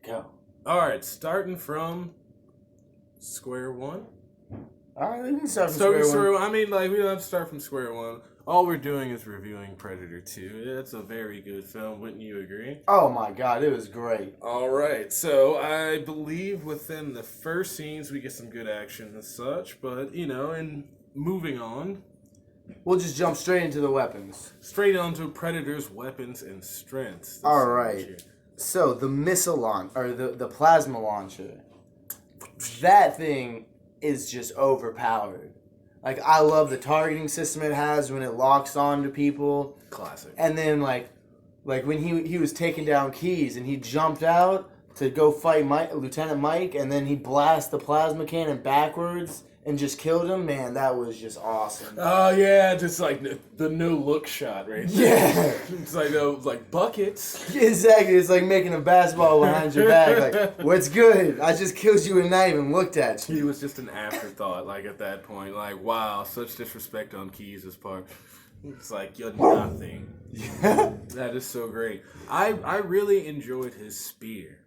Go. All right, starting from square one. All right, we can start from Start from square one. I mean, like, we don't have to start from square one. All we're doing is reviewing Predator 2. It's a very good film, wouldn't you agree? Oh my god, it was great. All right, so I believe within the first scenes we get some good action and such, but, and moving on, We'll just jump straight into the weapons. straight onto Predator's weapons and strengths. this All sandwich right. here. So the missile launch or the plasma launcher, that thing is just overpowered. Like I love the targeting system it has when it locks on to people, Classic. and then like when he was taking down Keys and he jumped out to go fight Lieutenant Mike, and then he blasted the plasma cannon backwards and just killed him. Man, that was just awesome. Oh yeah, just like the no look shot right there. Yeah. It's like buckets. Exactly, it's like making a basketball behind your back. Like, what's good? I just killed you and not even looked at you. He was just an afterthought, like at that point. Like, wow, such disrespect on Keys' part. It's like you're nothing. That is so great. I really enjoyed his spear.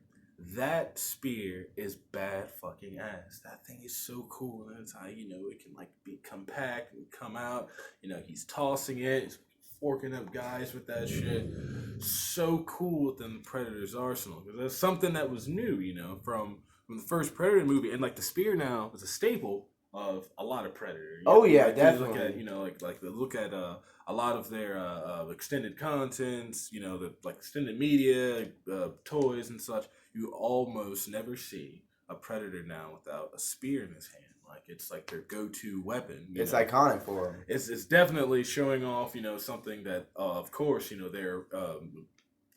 That spear is bad fucking ass. That thing is so cool. That's how it can like be compact and come out. He's tossing it. He's forking up guys with that shit. So cool within the Predator's arsenal because that's something that was new. From the first Predator movie, and like the spear now is a staple of a lot of Predator. Oh, yeah, like, definitely. Look at a lot of their extended contents. The like extended media, toys and such. You almost never see a Predator now without a spear in his hand. Like it's like their go-to weapon. It's iconic for him. It's definitely showing off. Something that of course they're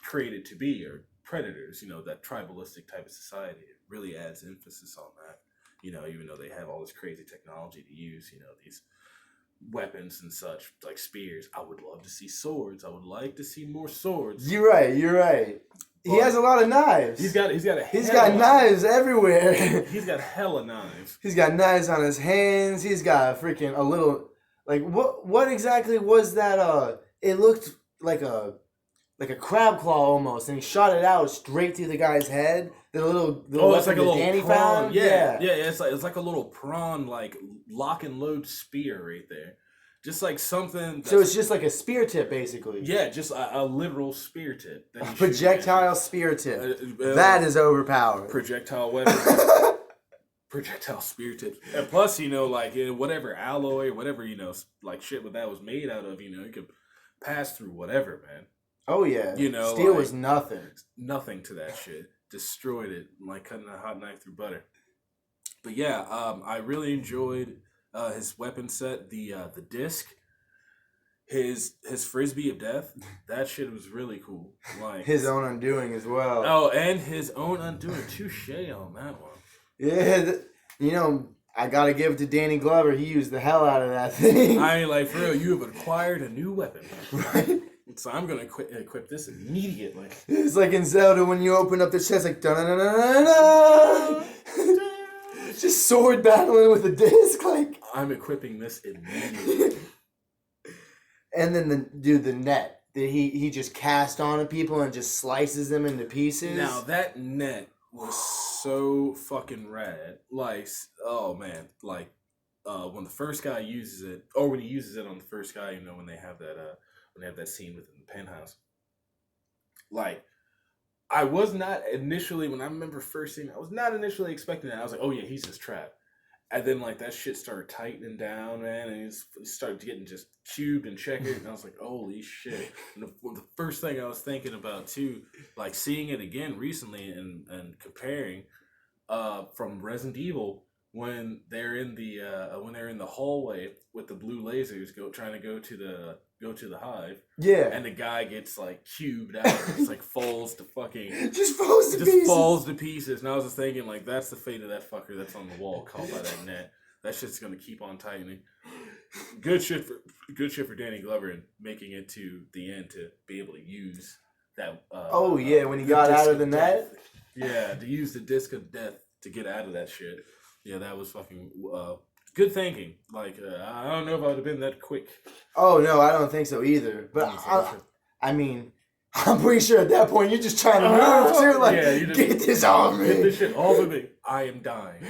created to be or predators. That tribalistic type of society. It really adds emphasis on that. Even though they have all this crazy technology to use. These weapons and such like spears. I would love to see swords. I would like to see more swords. You're right. He has a lot of knives. He's got knives everywhere. He's got hella knives. He's got knives on his hands. He's got freaking a little like what exactly was that? It looked like a crab claw almost, and he shot it out straight through the guy's head. The little it's like a little Danny prawn. found. Yeah. It's like a little prawn, like lock and load spear right there. Just like something. So it's just like a spear tip, basically. Yeah, just a literal spear tip. A projectile spear tip. That That is overpowered. projectile weapon. Projectile spear tips. And plus, like whatever alloy, whatever like shit what that was made out of, it could pass through whatever, man. Oh yeah. Steel was nothing. Nothing to that shit. Destroyed it like cutting a hot knife through butter. But yeah, I really enjoyed his weapon set, the disc, his frisbee of death. That shit was really cool. Like His own undoing as well. Oh, and his own undoing. Touche on that one. Yeah, I gotta give it to Danny Glover. He used the hell out of that thing. I mean, like for real, you have acquired a new weapon. Right? So I'm gonna equip this immediately. It's like in Zelda when you open up the chest, like da-na-na-na-na-na. Just sword battling with a disc, like. I'm equipping this immediately. And then the net that he just cast on people and just slices them into pieces. Now that net was so fucking rad. Like, oh man, like when the first guy uses it, or when he uses it on the first guy, when they have that scene within the penthouse. Like, I was not initially, when I remember first seeing it, I was not initially expecting that. I was like, oh yeah, he's just trapped. And then like that shit started tightening down, man, and he started getting just cubed and checkered, and I was like, holy shit. And the first thing I was thinking about too, like seeing it again recently and comparing from Resident Evil when they're in the hallway with the blue lasers trying to go to the hive. Yeah. And the guy gets like cubed out. It's like falls to fucking just falls to pieces. And I was just thinking like that's the fate of that fucker that's on the wall caught by that net. That shit's gonna keep on tightening. Good shit for Danny Glover and making it to the end to be able to use that. When he got out of the net. Yeah, to use the disc of death to get out of that shit. Yeah, that was fucking good thinking. Like, I don't know if I would have been that quick. Oh, no, I don't think so either. But, I mean, I'm pretty sure at that point you're just trying to move too. Like, Yeah, you just get this off Get me. this shit off of me. I am dying.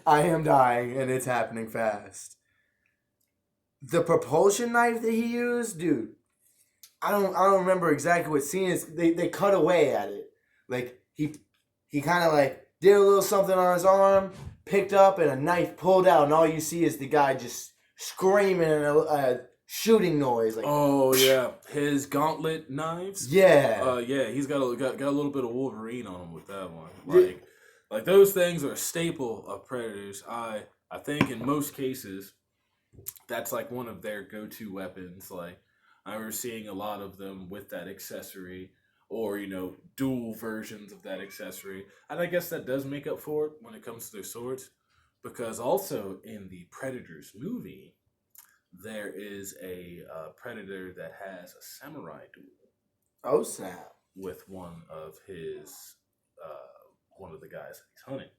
I am dying, and it's happening fast. The propulsion knife that he used, dude. I don't remember exactly what scene is. They cut away at it. Like he kind of like did a little something on his arm, picked up, and a knife pulled out, and all you see is the guy just screaming and a shooting noise. Like, Oh yeah, his gauntlet knives. yeah. Yeah, he's got a little bit of Wolverine on him with that one. Yeah. Like those things are a staple of Predators. I think in most cases, that's like one of their go-to weapons. Like I remember seeing a lot of them with that accessory, or dual versions of that accessory, and I guess that does make up for it when it comes to their swords, because also in the Predators movie, there is a Predator that has a samurai duel Oh snap. with one of the guys that he's hunting.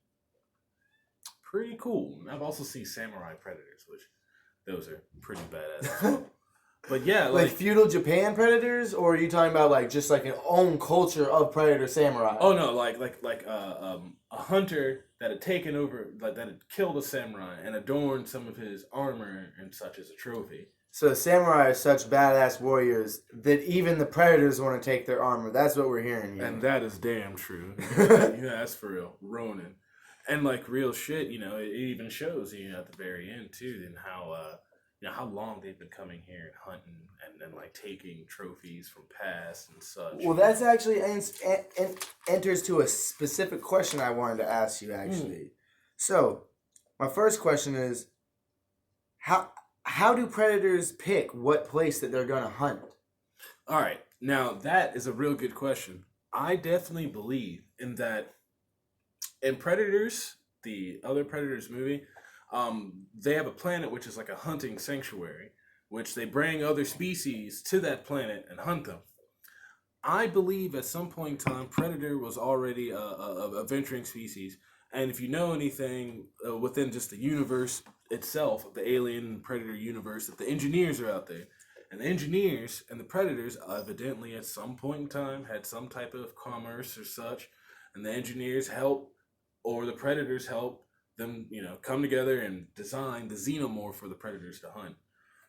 Pretty cool. I've also seen samurai predators, which those are pretty badass as well. But yeah, Like feudal Japan predators, or are you talking about like just like an own culture of predator samurai? oh no, a hunter that had taken over, like that had killed a samurai and adorned some of his armor and such as a trophy. So samurai are such badass warriors that even the predators want to take their armor. That's what we're hearing here. And that is damn true. Yeah, that's for real. Ronin. And like real shit, it even shows, at the very end too, and how long they've been coming here and hunting and then like taking trophies from past and such. Well, that's actually enters to a specific question I wanted to ask you actually. So, my first question is how do predators pick what place that they're going to hunt? All right. Now, that is a real good question. I definitely believe in that. In Predators, the other Predators movie, they have a planet which is like a hunting sanctuary, which they bring other species to that planet and hunt them. I believe at some point in time, Predator was already a venturing species. And if you know anything within just the universe itself, the alien Predator universe, that the engineers are out there. And the engineers and the Predators evidently at some point in time had some type of commerce or such. And the engineers help, or the Predators help them, come together and design the xenomorph for the Predators to hunt.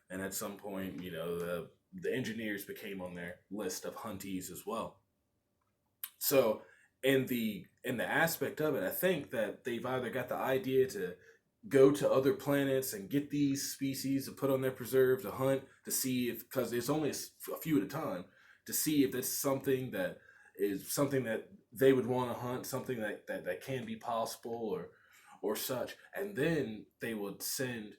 And at some point, the engineers became on their list of huntees as well. So in the aspect of it, I think that they've either got the idea to go to other planets and get these species to put on their preserve to hunt to see if, because it's only a few at a time, to see if that's something that is something that they would want to hunt, something that can be possible or such, and then they would send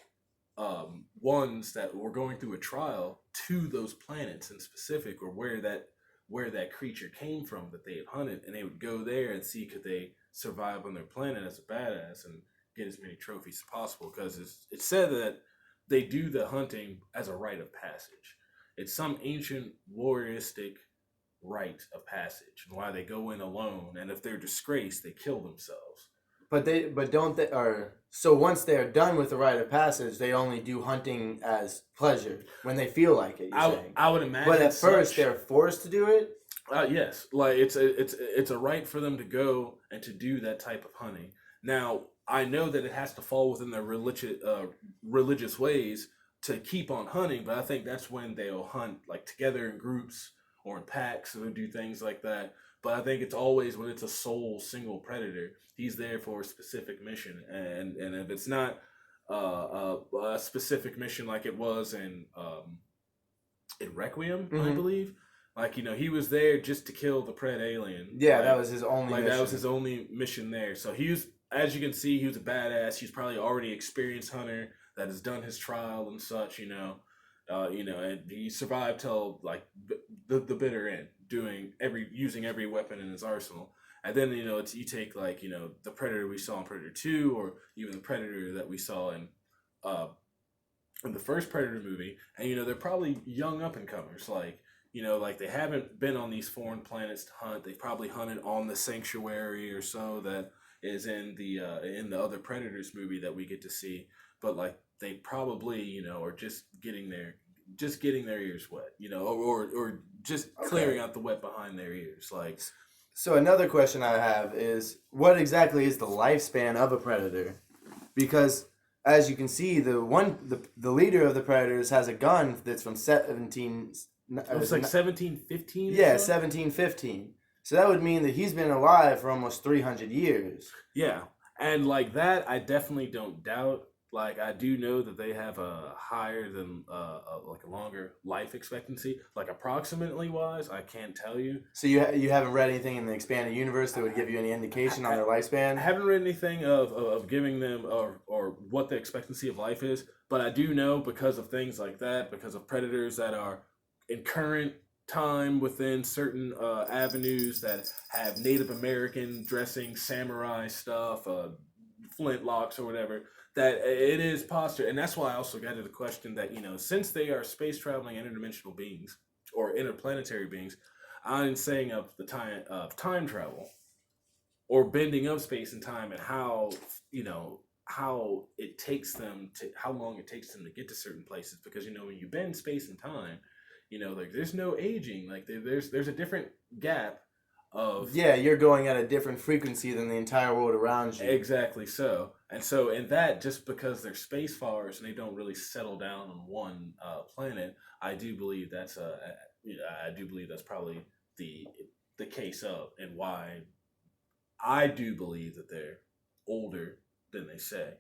ones that were going through a trial to those planets in specific, or where that creature came from that they had hunted, and they would go there and see could they survive on their planet as a badass and get as many trophies as possible, because it's said that they do the hunting as a rite of passage. It's some ancient warrioristic rite of passage, and why they go in alone, and if they're disgraced, they kill themselves. But don't they, or so once they're done with the rite of passage, they only do hunting as pleasure when they feel like it. I would imagine. But at first, they're forced to do it. Yes, like it's a right for them to go and to do that type of hunting. Now, I know that it has to fall within their religious ways to keep on hunting, but I think that's when they'll hunt like together in groups or in packs, or do things like that. But I think it's always when it's a sole single predator, he's there for a specific mission, and if it's not a specific mission like it was in Requiem, I believe. Like, he was there just to kill the Pred alien. Yeah, like, that was his only mission. That was his only mission there. So he was, as you can see, he was a badass. He's probably already experienced hunter that has done his trial and such, and he survived till like the bitter end, using every weapon in his arsenal. And then, you take like, the Predator we saw in Predator 2, or even the Predator that we saw in the first Predator movie, and they're probably young up and comers, like they haven't been on these foreign planets to hunt. They've probably hunted on the sanctuary or so that is in the other Predators movie that we get to see. But like they probably are just getting just getting their ears wet, or just clearing out the wet behind their ears. Like, So another question I have is, what exactly is the lifespan of a predator? Because as you can see, the leader of the predators has a gun that's from 17. it was like 1715. Yeah, 1715. So that would mean that he's been alive for almost 300 years. Yeah, and like that, I definitely don't doubt. Like, I do know that they have a higher than like a longer life expectancy, like approximately wise. I can't tell you. So you haven't read anything in the expanded universe that would give you any indication on their I lifespan? haven't read anything of giving them or what the expectancy of life is, but I do know because of things like that, because of predators that are in current time within certain avenues that have Native American dressing, samurai stuff, flintlocks or whatever, that it is posture. And that's why I also got to the question that, since they are space traveling interdimensional beings or interplanetary beings, I'm saying of the time travel or bending of space and time, and how how it takes them to how long it takes them to get to certain places, because when you bend space and time, like there's no aging, like there's a different gap of. Yeah, you're going at a different frequency than the entire world around you. Exactly so. And so in that, just because they're space fares and they don't really settle down on one planet, I do believe that's probably the case of, and why I do believe that they're older than they say,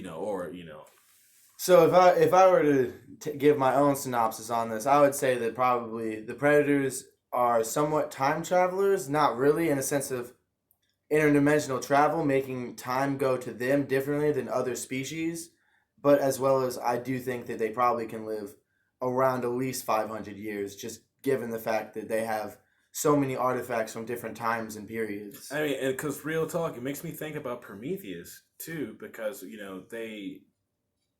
or. So if I were to give my own synopsis on this, I would say that probably the predators are somewhat time travelers, not really in a sense of interdimensional travel, making time go to them differently than other species, but as well as I do think that they probably can live around at least 500 years, just given the fact that they have so many artifacts from different times and periods. I mean, because real talk, it makes me think about Prometheus too, because they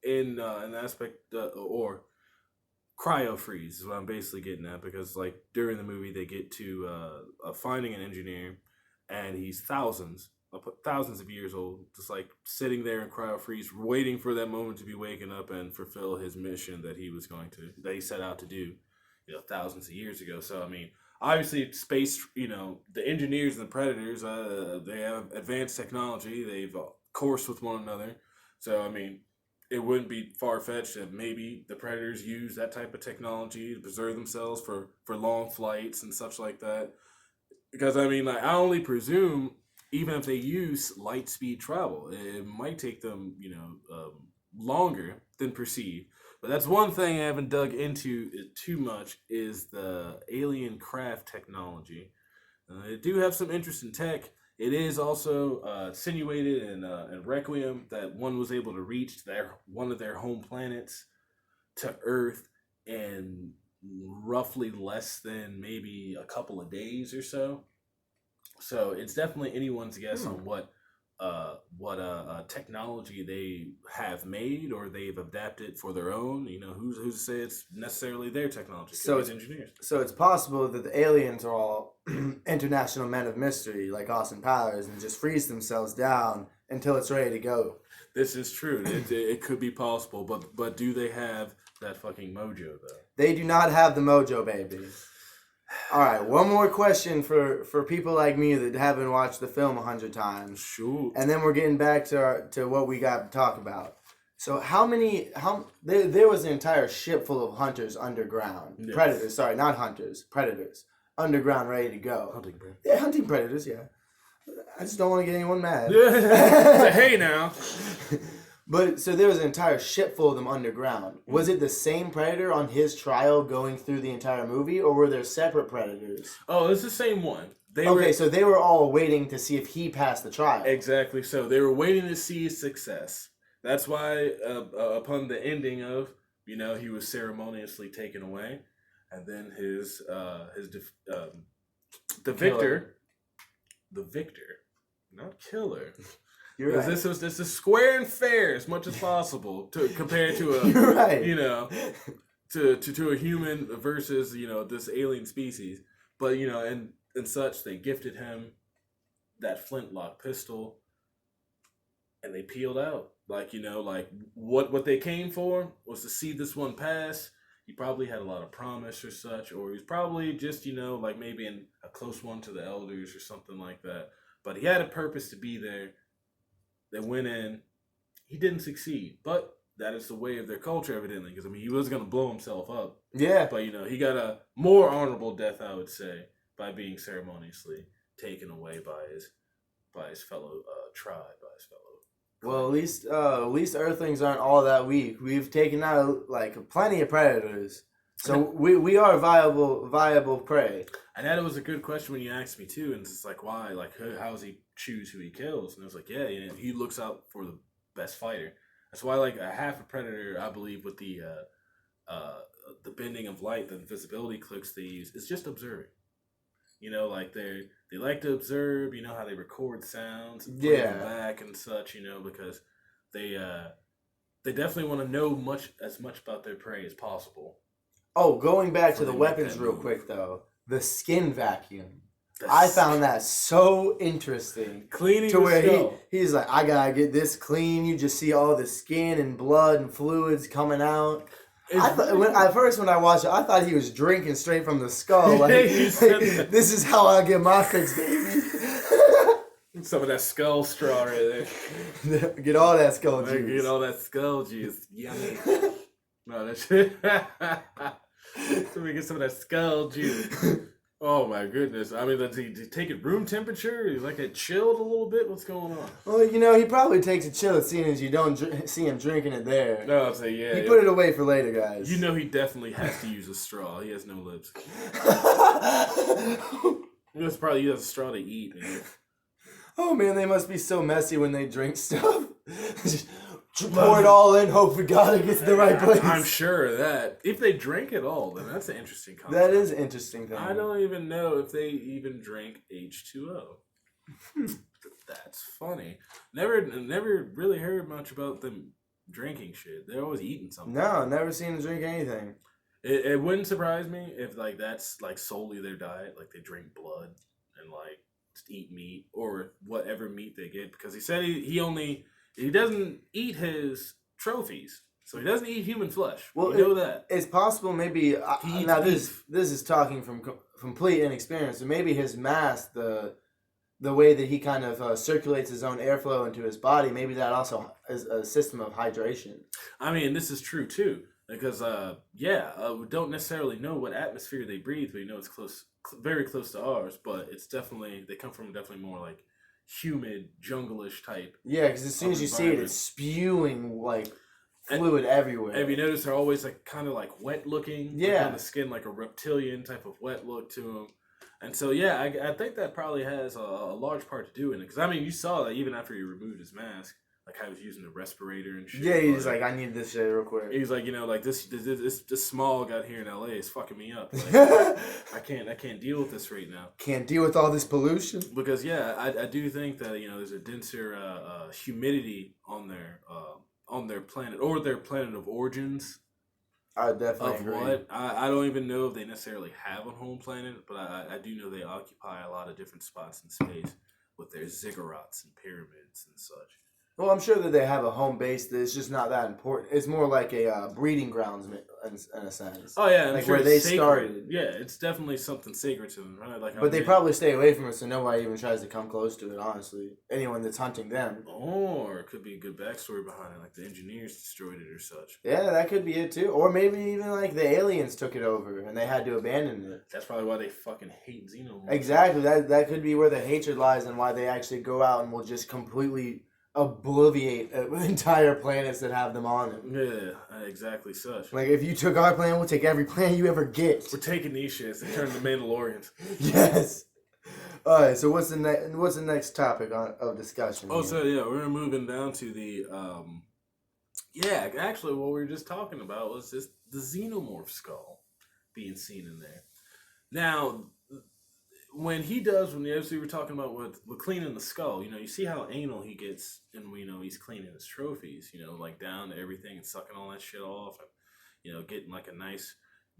in an aspect or cryo freeze is what I'm basically getting at, because like during the movie they get to finding an engineer, and he's thousands of years old, just like sitting there in cryo freeze, waiting for that moment to be waken up and fulfill his mission that he set out to do, thousands of years ago. So I mean, obviously space, the engineers and the predators, they have advanced technology. They've coursed with one another. So I mean, it wouldn't be far-fetched that maybe the predators use that type of technology to preserve themselves for long flights and such like that. Because I mean, like, I only presume, even if they use light speed travel, it might take them, longer than perceived. But that's one thing I haven't dug into too much, is the alien craft technology. They do have some interesting tech. It is also insinuated in Requiem that one was able to reach one of their home planets to Earth in roughly less than maybe a couple of days or so. So it's definitely anyone's guess on what technology they have made or they've adapted for their own. Who's to say it's necessarily their technology? So it's engineers. So it's possible that the aliens are all international men of mystery, like Austin Powers, and just freeze themselves down until it's ready to go. This is true. It could be possible, but do they have that fucking mojo though? They do not have the mojo, baby. All right, one more question for people like me that haven't watched the film 100 times. Shoot. And then we're getting back to what we got to talk about. So there was an entire ship full of hunters underground. Yes. Predators, sorry, not hunters, predators. Underground, ready to go. Hunting predators. Yeah, hunting predators, yeah. I just don't want to get anyone mad. Say, hey now. But so there was an entire ship full of them underground. Was it the same predator on his trial going through the entire movie, or were there separate predators? Oh, it's the same one. So they were all waiting to see if he passed the trial. Exactly. So they were waiting to see his success. That's why upon the ending of, he was ceremoniously taken away, and then the victor, not killer. You're right. This is square and fair as much as possible to compare to a You're right. to a human versus this alien species. But and such, they gifted him that flintlock pistol, and they peeled out. Like what they came for was to see this one pass. he probably had a lot of promise or such, or he was probably just, like maybe in a close one to the elders or something like that. But he had a purpose to be there. They went in. He didn't succeed, but that is the way of their culture, evidently. Because he was going to blow himself up. Yeah. But he got a more honorable death, I would say, by being ceremoniously taken away by his fellow tribe, by his fellow. Well, at least Earthlings aren't all that weak. We've taken out like plenty of predators, so we are viable prey. And that was a good question when you asked me too, and it's like why, like how does he choose who he kills? And I was like, yeah, he looks out for the best fighter. That's why like a half a predator, I believe, with the bending of light, the invisibility clicks they use, it's just observing. Like they like to observe. How they record sounds, and play them back and such. Because they definitely want to know as much about their prey as possible. Oh, going back to the weapons real quick though, the skin vacuum. I found that so interesting. Cleaning to where the skull. he's like, I gotta get this clean. You just see all the skin and blood and fluids coming out. When I watched it, I thought he was drinking straight from the skull. Like, this is how I get my fix, baby. Some of that skull straw right there. Get all that skull juice. Get all that skull juice. Yummy. No, that shit. So we get some of that skull juice. Oh my goodness! I mean, does he take it room temperature? Is like it chilled a little bit? What's going on? Well, he probably takes a chill, seeing as you don't see him drinking it there. No, I'll say yeah. He put it away for later, guys. He definitely has to use a straw. He has no lips. He must probably use a straw to eat. Man. Oh man, they must be so messy when they drink stuff. Just pour it all in, hope for God it gets to the right place. I'm sure of that. If they drink at all, then that's an interesting concept. That is an interesting thing. I don't even know if they even drink H2O. That's funny. Never really heard much about them drinking shit. They're always eating something. No, never seen them drink anything. It wouldn't surprise me if like that's like solely their diet. Like they drink blood and like just eat meat or whatever meat they get. Because he said he doesn't eat his trophies, so he doesn't eat human flesh. Well, you know that. It's possible maybe, now this is talking from complete inexperience, so maybe his mask, the way that he kind of circulates his own airflow into his body, maybe that also is a system of hydration. I mean, this is true too, because we don't necessarily know what atmosphere they breathe, but it's very close to ours, but they come from definitely more like humid, jungle-ish type. Yeah, because as soon as you see it, it's spewing like fluid everywhere. Have you noticed they're always like kind of like wet looking? Yeah, like the skin like a reptilian type of wet look to them. And so yeah, I think that probably has a large part to do in it. Because I mean, you saw that even after he removed his mask, like how he was using the respirator and shit. Yeah, he's like, I need this shit real quick. He's like, like this smog out here in LA is fucking me up. Like, I can't deal with this right now. Can't deal with all this pollution. Because yeah, I do think that there's a denser humidity on their planet or their planet of origins. I definitely agree. What I don't even know if they necessarily have a home planet, but I do know they occupy a lot of different spots in space with their ziggurats and pyramids and such. Well, I'm sure that they have a home base that is just not that important. It's more like a breeding grounds in a sense. Oh yeah, like where they started. Yeah, it's definitely something sacred to them, right? Like, but they probably stay away from it, so nobody even tries to come close to it. Honestly, anyone that's hunting them. Or it could be a good backstory behind it, like the engineers destroyed it or such. Yeah, that could be it too. Or maybe even like the aliens took it over and they had to abandon it. That's probably why they fucking hate xenomorphs. Exactly. That could be where the hatred lies and why they actually go out and will just completely obliviate entire planets that have them on it. Yeah, exactly such. Like, if you took our planet, we'll take every planet you ever get. We're taking these shits and turning the Mandalorians. Yes. All right. So what's the next topic of discussion? Oh, so yeah, we're moving down to the actually, what we were just talking about was just the xenomorph skull being seen in there. Now, when as we were talking about with cleaning the skull, you see how anal he gets, and he's cleaning his trophies, like down to everything and sucking all that shit off, and getting like a nice,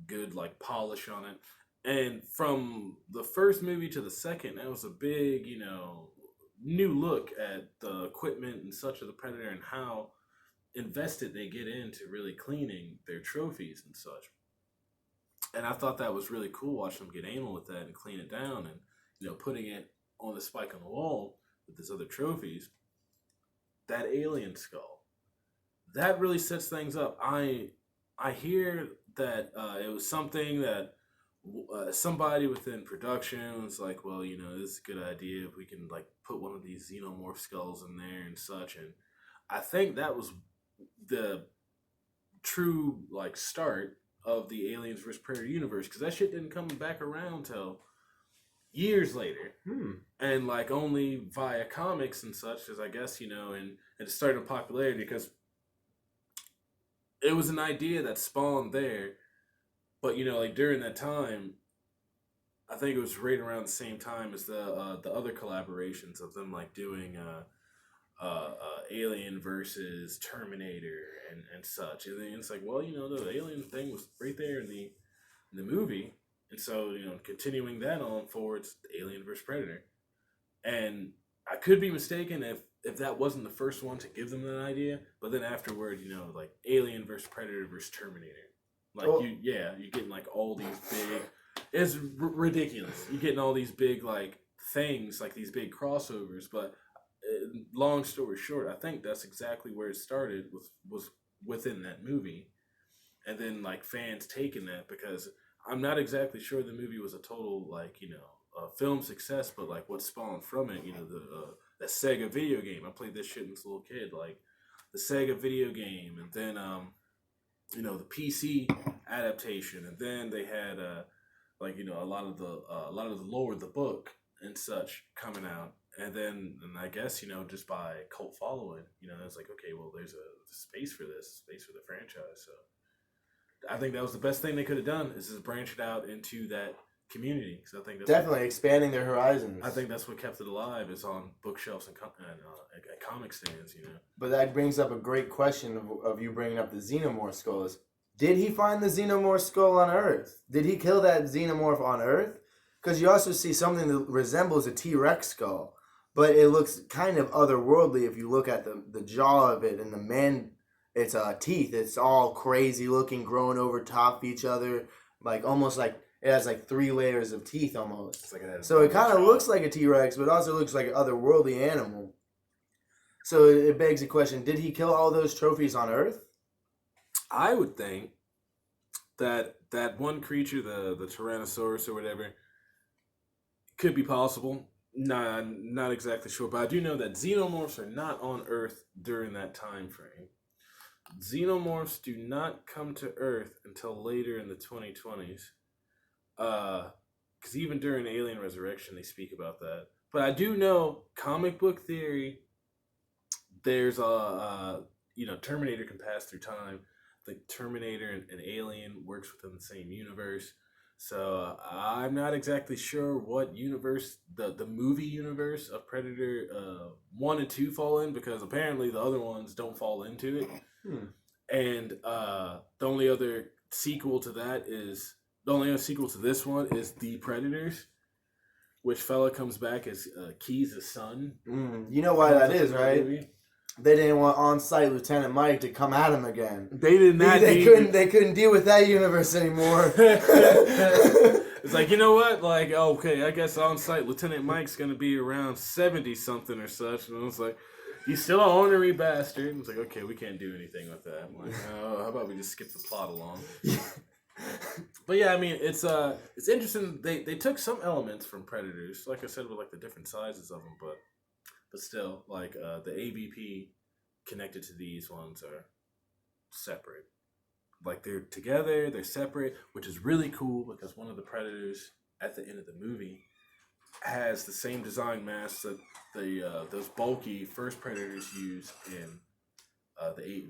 good like polish on it. And from the first movie to the second, that was a big, new look at the equipment and such of the Predator and how invested they get into really cleaning their trophies and such. And I thought that was really cool watching them get anal with that and clean it down and, putting it on the spike on the wall with his other trophies. That alien skull, that really sets things up. I hear that it was something that somebody within production was like, well, this is a good idea if we can like put one of these xenomorph skulls in there and such. And I think that was the true like start of the Aliens vs Predator universe, because that shit didn't come back around till years later, and like only via comics and such, as I guess and it started in popularity because it was an idea that spawned there. But like during that time, I think it was right around the same time as the other collaborations of them like doing Alien versus Terminator and such. And then it's like, well, the alien thing was right there in the movie, and so continuing that on forwards, Alien versus Predator. And I could be mistaken if that wasn't the first one to give them that idea, but then afterward, like Alien versus Predator versus Terminator. Like you're getting like all these big. It's ridiculous. You're getting all these big like things, like these big crossovers. But long story short, I think that's exactly where it started. Was within that movie, and then like fans taking that, because I'm not exactly sure the movie was a total like film success, but like what spawned from it, the Sega video game. I played this shit as a little kid, like the Sega video game, and then the PC adaptation, and then they had a lot of the lore of the book and such coming out, and I guess just by cult following, it's like, okay, well, there's a space for the franchise. So I think that was the best thing they could have done, is just branch it out into that community, because I think that's definitely expanding their horizons. I think that's what kept it alive, is on bookshelves and comic stands. But that brings up a great question of you bringing up the xenomorph skulls. Did he find the xenomorph skull on Earth? Did he kill that xenomorph on Earth? Because you also see something that resembles a T-Rex skull, but it looks kind of otherworldly if you look at the jaw of it and its teeth. It's all crazy looking, growing over top of each other, like almost like it has like 3 layers of teeth almost. So it kind of looks like a T-Rex, but also looks like an otherworldly animal. So it begs the question, did he kill all those trophies on Earth? I would think that one creature, the Tyrannosaurus or whatever, could be possible. Nah, not exactly sure, but I do know that xenomorphs are not on Earth during that time frame. Xenomorphs do not come to Earth until later in the 2020s. Because even during Alien Resurrection, they speak about that. But I do know, comic book theory, there's Terminator can pass through time. The Terminator and Alien works within the same universe. So I'm not exactly sure what universe the movie universe of Predator 1 and 2 fall in, because apparently the other ones don't fall into it. And the only other sequel to this one is The Predators, which fella comes back as Keyes' son. You know why that is, right? Movie. They didn't want on-site Lieutenant Mike to come at him again. They did not. They couldn't deal with that universe anymore. It's like, you know what? Like, okay, I guess on-site Lieutenant Mike's gonna be around 70 something or such, and I was like, he's still an ornery bastard. And it's like, okay, we can't do anything with that. I'm like, oh, how about we just skip the plot along? But yeah, I mean, it's interesting. They took some elements from Predators, like I said, with like the different sizes of them, but still, like the AVP connected to these ones are separate. Like they're together, they're separate, which is really cool, because one of the Predators at the end of the movie has the same design mask that those bulky first Predators used in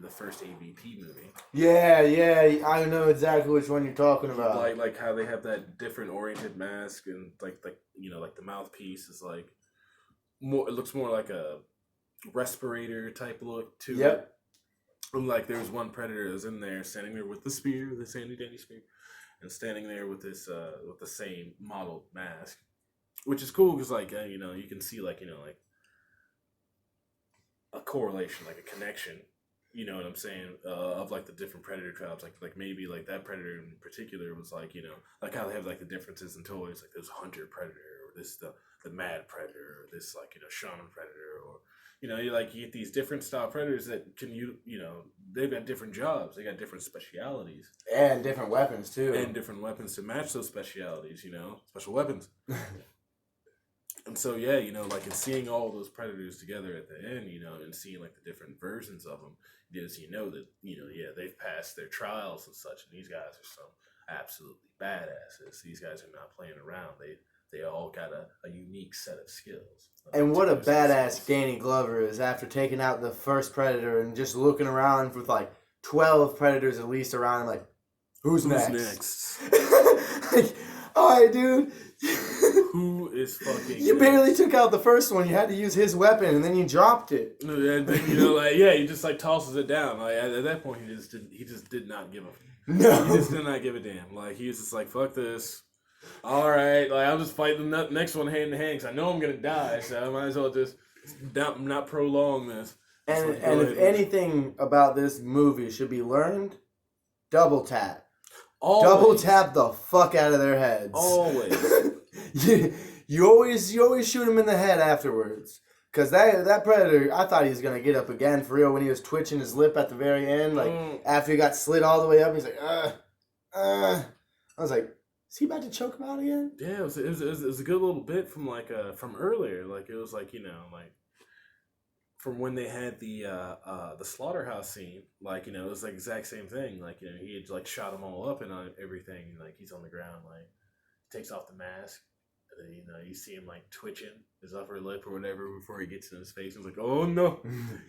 the first AVP movie. Yeah, I know exactly which one you're talking about. Like how they have that different oriented mask, and like the mouthpiece is like more. It looks more like a respirator type look to it. And like there was one Predator that was in there standing there with the spear, the Sandy Denny spear, and standing there with this with the same model mask, which is cool because like you can see like like a correlation, like a connection, You know what I'm saying? Of like the different predator tribes, like maybe like that predator in particular was like, you know, like how they have like the differences in toys, like there's hunter predator, or this the mad predator, or this like, you know, shaman predator, or you know, you get these different style predators that can you know, they've got different jobs, they got different specialities And different weapons too. and different weapons to match those specialities. You know, special weapons. And so, yeah, you know, like, and seeing all those predators together at the end, you know, and seeing like the different versions of them, you know that, you know, yeah, they've passed their trials and such, and these guys are some absolutely badasses. These guys are not playing around. They all got a unique set of skills. And what a particular set of badass skills. Danny Glover is after taking out the first predator and just looking around with like 12 predators at least around him, like, who's next? Like, all right, dude. Who is fucking? You barely took out the first one. You had to use his weapon, and then you dropped it. And then, you know, like, yeah, he just like tosses it down. Like at that point, he just did not give a. No. He just did not give a damn. Like he was just like, fuck this. All right, like I'll just fight the next one hand to hand because I know I'm gonna die, so I might as well just not prolong this. And Like, and go if ahead. anything about this movie should be learned, double tap. Always, Double tap the fuck out of their heads. Always. you always shoot him in the head afterwards. Cause that predator, I thought he was gonna get up again for real when he was twitching his lip at the very end, like after he got slid all the way up. He's like, I was like, is he about to choke him out again? Yeah, it was a good little bit from like from earlier. Like it was like, you know, like from when they had the slaughterhouse scene. Like, you know, it was like exact same thing. Like, you know, he had like shot them all up and everything. Like he's on the ground, like takes off the mask. And then, you know, you see him like twitching his upper lip or whatever before he gets in his face. He's like, oh no,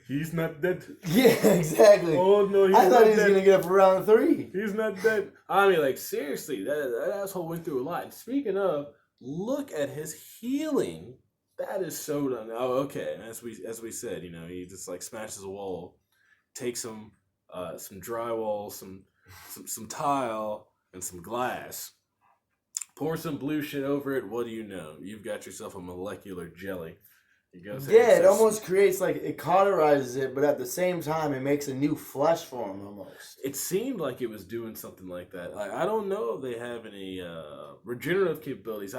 he's not dead. Yeah, exactly. Oh no, he's I not thought he was dead. gonna get up for round 3. He's not dead. I mean, like, seriously, that asshole went through a lot. And speaking of, look at his healing. That is so done. Oh, okay. As we said, you know, he just like smashes a wall, takes some drywall, some tile, and some glass. Pour some blue shit over it. What do you know? You've got yourself a molecular jelly. It goes there, Yeah, it says- almost creates like it cauterizes it, but at the same time, it makes a new flesh for him almost. It seemed like it was doing something like that. I don't know if they have any regenerative capabilities.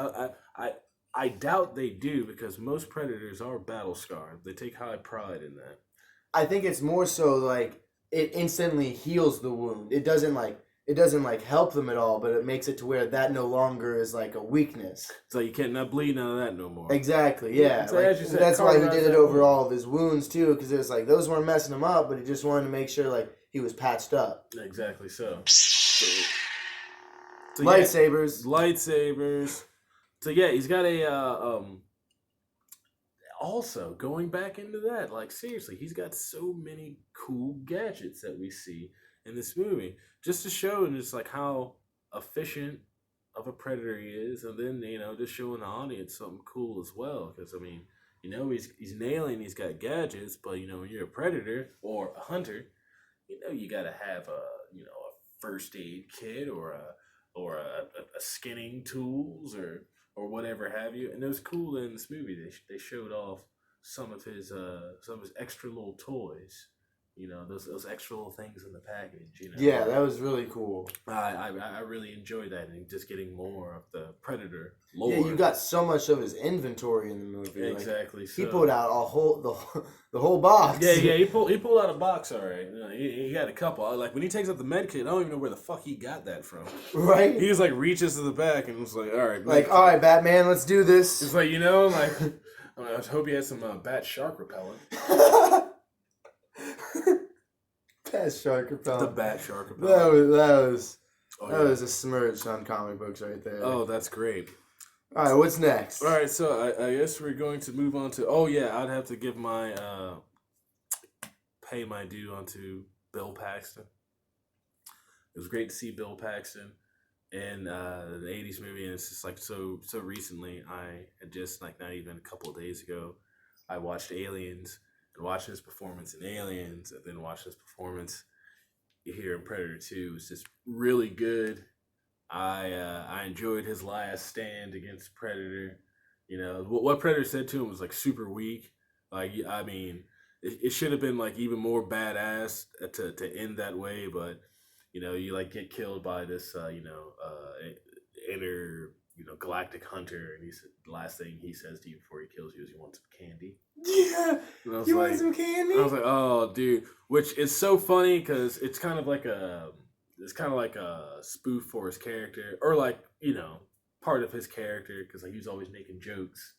I doubt they do because most predators are battle scarred. They take high pride in that. I think it's more so like it instantly heals the wound. It doesn't help them at all, but it makes it to where that no longer is like a weakness. So you can't not bleed none of that no more. Exactly, yeah. So Like, as you said, that's why he cauterize did it that over wound. all of his wounds too, because it was like those weren't messing him up, but he just wanted to make sure like he was patched up. Exactly so. So Lightsabers. Lightsabers. So yeah, he's got a also going back into that, like seriously, he's got so many cool gadgets that we see in this movie. Just to show just like how efficient of a predator he is, and then, you know, just showing the audience something cool as well. Because I mean, you know, he's nailing, he's got gadgets, but you know, when you're a predator or a hunter, you know, you gotta have a first aid kit or a skinning tools or whatever have you. And it was cool that in this movie they showed off some of his extra little toys. You know, those extra little things in the package. You know, Yeah, that was really cool. I really enjoyed that, and just getting more of the predator lore. Yeah, you got so much of his inventory in the movie. Like, exactly. he so. pulled out the whole box. Yeah, he pulled out a box. All right, he got a couple. Like when he takes out the med kit, I don't even know where the fuck he got that from. Right. He just like reaches to the back and was like, all right, Like, med all kit." right, Batman, let's do this. It's like, you know, like I hope he has some bat shark repellent. Bat shark The repellent. bat shark That repellent. was Oh, that yeah. was a smudge on comic books right there. Oh, that's great. All right, what's next? All right, so I guess we're going to move on to. Oh yeah, I'd have to give my pay my due onto Bill Paxton. It was great to see Bill Paxton in the '80s movie, and it's just like so recently. I had just like not even a couple of days ago, I watched Aliens and watched his performance in Aliens, and then watched his performance here in Predator 2. Was just really good. I enjoyed his last stand against Predator. You know what Predator said to him was like super weak. Like I mean, it should have been like even more badass to end that way, but you like get killed by this inner galactic hunter, and he said the last thing he says to you before he kills you is he wants some candy. Yeah, And I was you want like, some candy? I was like, oh, dude, which is so funny because it's kind of like a spoof for his character, or like part of his character, because like he was always making jokes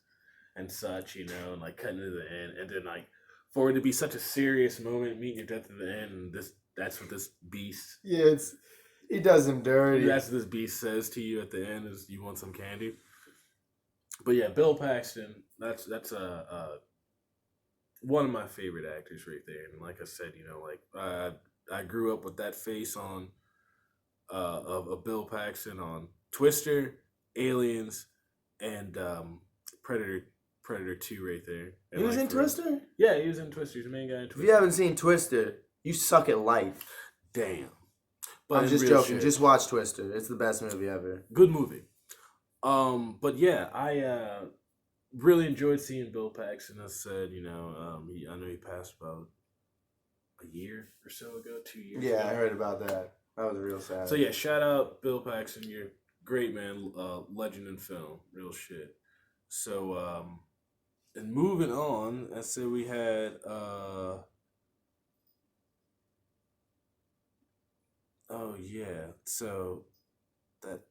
and such, and like cutting to the end, and then like for it to be such a serious moment, meeting your death at the end, and that's what this beast. Yeah, he does him dirty. That's what this beast says to you at the end is you want some candy. But yeah, Bill Paxton, that's one of my favorite actors right there. And like I said, I grew up with that face on of Bill Paxton on Twister, Aliens, and Predator 2 right there. And He was in Twister? Yeah, he was in Twister. He's the main guy in Twister. If you haven't seen Twister, you suck at life. Damn. I'm just joking. Just watch Twister. It's the best movie ever. Good movie. But yeah, I really enjoyed seeing Bill Paxton. As I said, I know he passed about a year or so ago, 2 years. Yeah, ago. I heard about that. That was real sad. So yeah, shout out Bill Paxton. You're great, man. Legend in film, real shit. So and moving on, I said we had oh yeah, so that